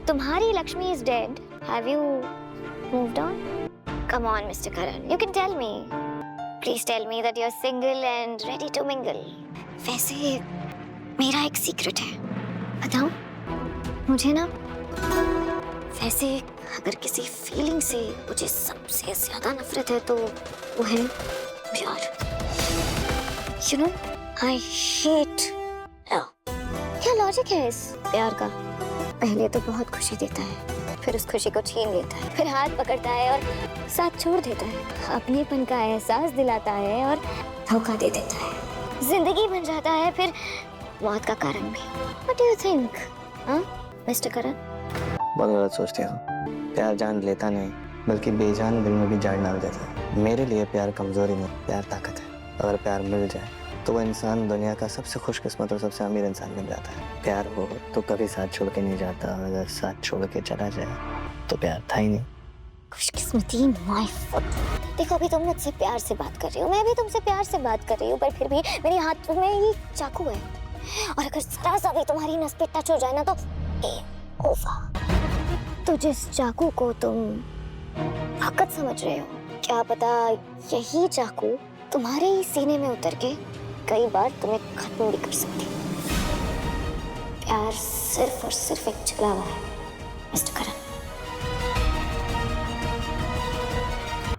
तुम्हारी Lakshmi is dead. Have you moved on? Come on, Mr. Karan. You can tell me. Please tell me that you're single and ready to mingle. वैसे मेरा एक secret है, बताऊं? मुझे ना वैसे अगर किसी फीलिंग से मुझे सबसे ज्यादा नफरत है तो वो है प्यार। You know, I hate love. क्या लॉजिक है इस प्यार का? पहले तो बहुत खुशी देता है, फिर उस खुशी को छीन लेता है, फिर हाथ पकड़ता है और साथ छोड़ देता है, अपनेपन का एहसास दिलाता है और धोखा दे देता है, जिंदगी बन जाता है, फिर मौत का कारण भी। What do you think, हाँ, मिस्टर करण? बहुत गलत सोचते हो। प्यार जान लेता नहीं बल्कि बेजान दिल में भी जान डाल देता है। मेरे लिए प्यार कमजोरी नहीं, प्यार ताकत है। अगर प्यार मिल जाए तो वो इंसान दुनिया का सबसे खुशकिस्मत और सबसे अमीर इंसान बन जाता है। प्यार हो तो कभी साथ छोड़ के नहीं जाता, अगर साथ छोड़ के चला जाए तो प्यार था ही नहीं। खुशकिस्मती माय फुट। देखो अभी तुम मुझसे प्यार से बात कर रही हो, मैं भी तुमसे प्यार से बात कर रही हूँ, पर फिर भी मेरे हाथ में ये चाकू है और अगर जरा सा भी तुम्हारी नस पे टच हो जाए ना तो ओवर। तो जिस चाकू को तुम ताकत समझ रहे हो, क्या पता यही चाकू तुम्हारे ही सीने में उतर के कई बार तुम्हें खत्म भी कर सकती। प्यार सिर्फ और सिर्फ एक छलावा है, मिस्टर करण।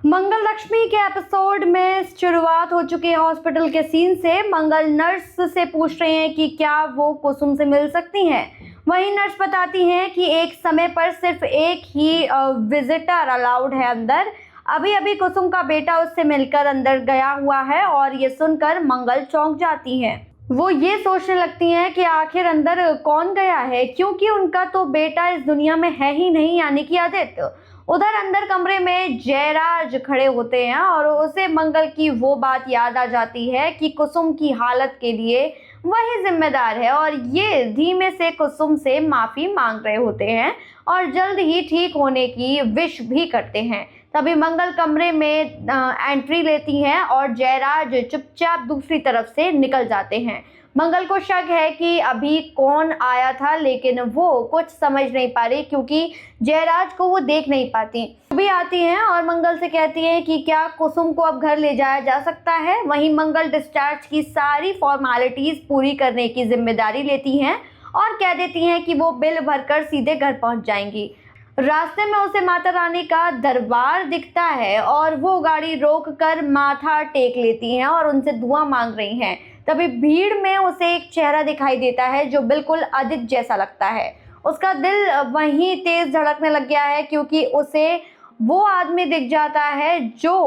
मंगल लक्ष्मी के एपिसोड में शुरुआत हो चुकी है हॉस्पिटल के सीन से। मंगल नर्स से पूछ रहे हैं कि क्या वो कुसुम से मिल सकती हैं। वहीं नर्स बताती हैं कि एक समय पर सिर्फ एक ही विजिटर अलाउड है अंदर। अभी अभी कुसुम का बेटा उससे मिलकर अंदर गया हुआ है और ये सुनकर मंगल चौंक जाती हैं। वो ये सोचने लगती हैं कि आखिर अंदर कौन गया है, क्योंकि उनका तो बेटा इस दुनिया में है ही नहीं, यानी कि आदित्य। उधर अंदर कमरे में जयराज खड़े होते हैं और उसे मंगल की वो बात याद आ जाती है कि कुसुम की हालत के लिए वही जिम्मेदार है और ये धीमे से कुसुम से माफी मांग रहे होते हैं और जल्द ही ठीक होने की विश भी करते हैं। तभी मंगल कमरे में एंट्री लेती हैं और जयराज चुपचाप दूसरी तरफ से निकल जाते हैं। मंगल को शक है कि अभी कौन आया था, लेकिन वो कुछ समझ नहीं पा रही क्योंकि जयराज को वो देख नहीं पाती। भी आती हैं और मंगल से कहती हैं कि क्या कुसुम को अब घर ले जाया जा सकता है। वहीं मंगल डिस्चार्ज की सारी फॉर्मेलिटीज पूरी करने की जिम्मेदारी लेती हैं और कह देती हैं कि वो बिल भरकर सीधे घर पहुंच जाएंगी। रास्ते में उसे माता रानी का दरबार दिखता है और वो गाड़ी रोककर माथा टेक लेती हैं और उनसे दुआ मांग रही हैं। तभी भीड़ में उसे एक चेहरा दिखाई देता है जो बिल्कुल आदित्य जैसा लगता है। उसका दिल वहीं तेज धड़कने लग गया है क्योंकि उसे वो आदमी दिख जाता है जो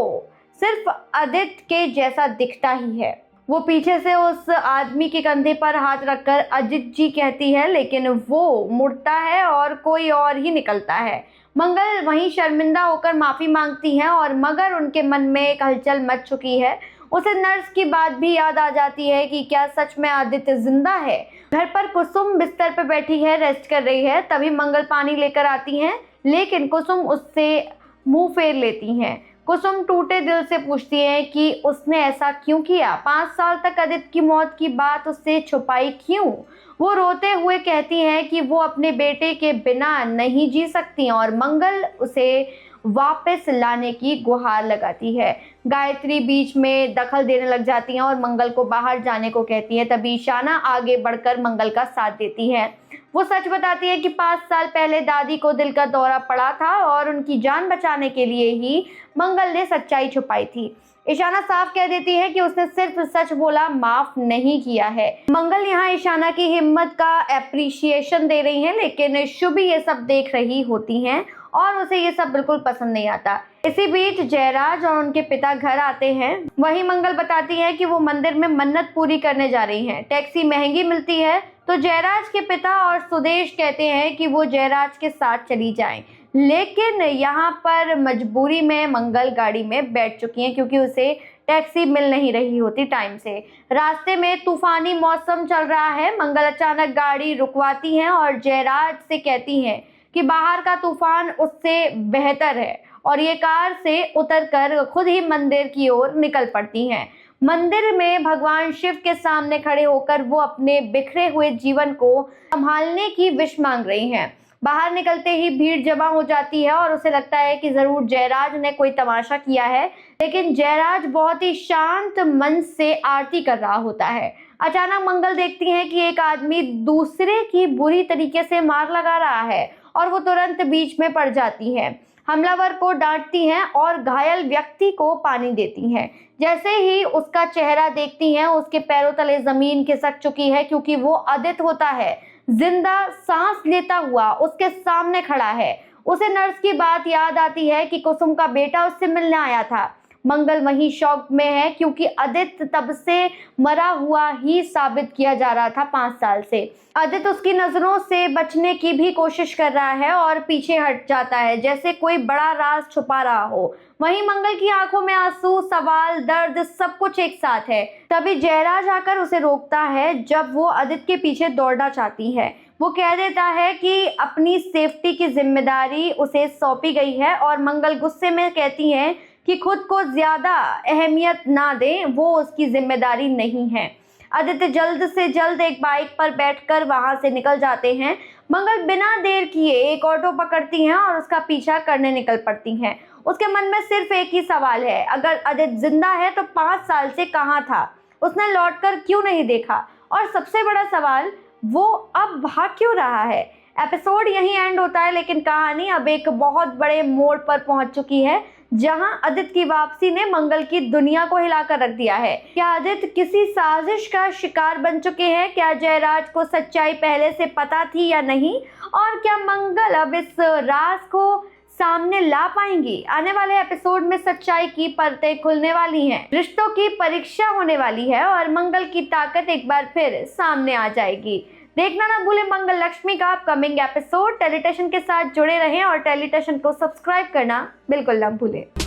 सिर्फ आदित्य के जैसा दिखता ही है। वो पीछे से उस आदमी के कंधे पर हाथ रखकर अजित जी कहती है, लेकिन वो मुड़ता है और कोई और ही निकलता है। मंगल वहीं शर्मिंदा होकर माफी मांगती हैं और मगर उनके मन में एक हलचल मच चुकी है। उसे नर्स की बात भी याद आ जाती है कि क्या सच में आदित्य जिंदा है। घर पर कुसुम बिस्तर पर बैठी है, रेस्ट कर रही है। तभी मंगल पानी लेकर आती हैं, लेकिन कुसुम उससे मुंह फेर लेती हैं। कुसुम टूटे दिल से पूछती है कि उसने ऐसा क्यों किया, 5 साल तक आदित्य की मौत की बात उससे छुपाई क्यों। वो रोते हुए कहती हैं कि वो अपने बेटे के बिना नहीं जी सकती और मंगल उसे वापस लाने की गुहार लगाती है। गायत्री बीच में दखल देने लग जाती हैं और मंगल को बाहर जाने को कहती है। तभी ईशाना आगे बढ़कर मंगल का साथ देती है। वो सच बताती है कि 5 साल पहले दादी को दिल का दौरा पड़ा था और उनकी जान बचाने के लिए ही मंगल ने सच्चाई छुपाई थी। ईशाना साफ कह देती है कि उसने सिर्फ सच बोला, माफ नहीं किया है। मंगल यहाँ ईशाना की हिम्मत का एप्रिशिएशन दे रही हैं, लेकिन शुभी ये सब देख रही होती हैं और उसे ये सब बिल्कुल पसंद नहीं आता। इसी बीच जयराज और उनके पिता घर आते हैं। वहीं मंगल बताती है कि वो मंदिर में मन्नत पूरी करने जा रही हैं। टैक्सी महंगी मिलती है तो जयराज के पिता और सुदेश कहते हैं कि वो जयराज के साथ चली जाएं, लेकिन यहाँ पर मजबूरी में मंगल गाड़ी में बैठ चुकी हैं क्योंकि उसे टैक्सी मिल नहीं रही होती टाइम से। रास्ते में तूफानी मौसम चल रहा है। मंगल अचानक गाड़ी रुकवाती हैं और जयराज से कहती हैं कि बाहर का तूफान उससे बेहतर है और ये कार से उतरकर खुद ही मंदिर की ओर निकल पड़ती हैं। मंदिर में भगवान शिव के सामने खड़े होकर वो अपने बिखरे हुए जीवन को संभालने की विश मांग रही हैं। बाहर निकलते ही भीड़ जमा हो जाती है और उसे लगता है कि जरूर जयराज ने कोई तमाशा किया है, लेकिन जयराज बहुत ही शांत मन से आरती कर रहा होता है। अचानक मंगल देखती है कि एक आदमी दूसरे की बुरी तरीके से मार लगा रहा है और वो तुरंत बीच में पड़ जाती है। हमलावर को डांटती हैं और घायल व्यक्ति को पानी देती हैं। जैसे ही उसका चेहरा देखती हैं, उसके पैरों तले जमीन खिसक चुकी है, क्योंकि वो आदित्य होता है, जिंदा सांस लेता हुआ उसके सामने खड़ा है। उसे नर्स की बात याद आती है कि कुसुम का बेटा उससे मिलने आया था। मंगल वहीं शॉक में है, क्योंकि आदित्य तब से मरा हुआ ही साबित किया जा रहा था 5 साल से। आदित्य उसकी नजरों से बचने की भी कोशिश कर रहा है और पीछे हट जाता है, जैसे कोई बड़ा राज छुपा रहा हो। वहीं मंगल की आंखों में आंसू, सवाल, दर्द सब कुछ एक साथ है। तभी जयराज आकर उसे रोकता है जब वो आदित्य के पीछे दौड़ना चाहती है। वो कह देता है कि अपनी सेफ्टी की जिम्मेदारी उसे सौंपी गई है और मंगल गुस्से में कहती है कि खुद को ज्यादा अहमियत ना दें, वो उसकी जिम्मेदारी नहीं है। आदित्य जल्द से जल्द एक बाइक पर बैठकर वहां से निकल जाते हैं। मंगल बिना देर किए एक ऑटो पकड़ती हैं और उसका पीछा करने निकल पड़ती हैं। उसके मन में सिर्फ एक ही सवाल है, अगर आदित्य जिंदा है तो 5 साल से कहाँ था, उसने लौटकर क्यों नहीं देखा, और सबसे बड़ा सवाल, वो अब भाग क्यों रहा है। एपिसोड यहीं एंड होता है, लेकिन कहानी अब एक बहुत बड़े मोड़ पर पहुंच चुकी है, जहां आदित्य की वापसी ने मंगल की दुनिया को हिलाकर रख दिया है। क्या आदित्य किसी साजिश का शिकार बन चुके हैं? क्या जयराज को सच्चाई पहले से पता थी या नहीं? और क्या मंगल अब इस राज को सामने ला पाएंगी? आने वाले एपिसोड में सच्चाई की परतें खुलने वाली हैं, रिश्तों की परीक्षा होने वाली है और मंगल की ताकत एक बार फिर सामने आ जाएगी। देखना ना भूलें मंगल लक्ष्मी का अपकमिंग एपिसोड। टेलीटशन के साथ जुड़े रहें और टेलीटशन को सब्सक्राइब करना बिल्कुल ना भूलें।